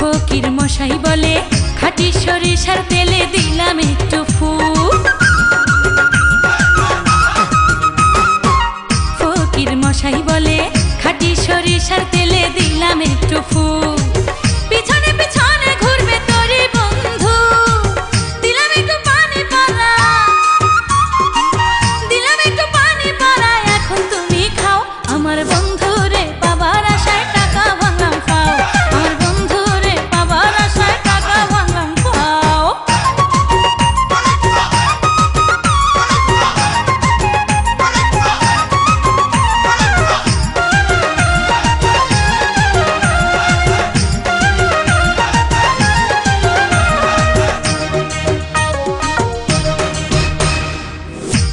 ফকির মশাই বলে খাঁটি সরিষার তেলে দিলাম একটু ফু। ফকির মশাই বলে খাঁটি সরিষার তেলে দিলাম একটু ফু। পিছনে পিছনে ঘুরবে তোরে বন্ধু, দিলাম একটু পানি পড়া, দিলাম একটু পানি পড়া। এখন তুমি খাও আমার বন্ধু রে, বাবার আশায় টাকা ভাঙলাম পাও। আমার বন্ধু রে, বাবার আশায় টাকা ভাঙলাম পাও।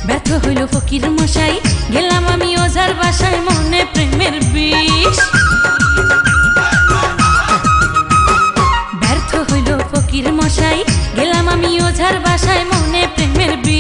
ব্যর্থ হইল ফকির মশাই, গেলাম আমি ওঝার বাসায়, মনে প্রেমের বিষ। ব্যর্থ হইল ফকির মশাই, গেলাম আমি ওঝার বাসায়, মনে প্রেমের বিষ।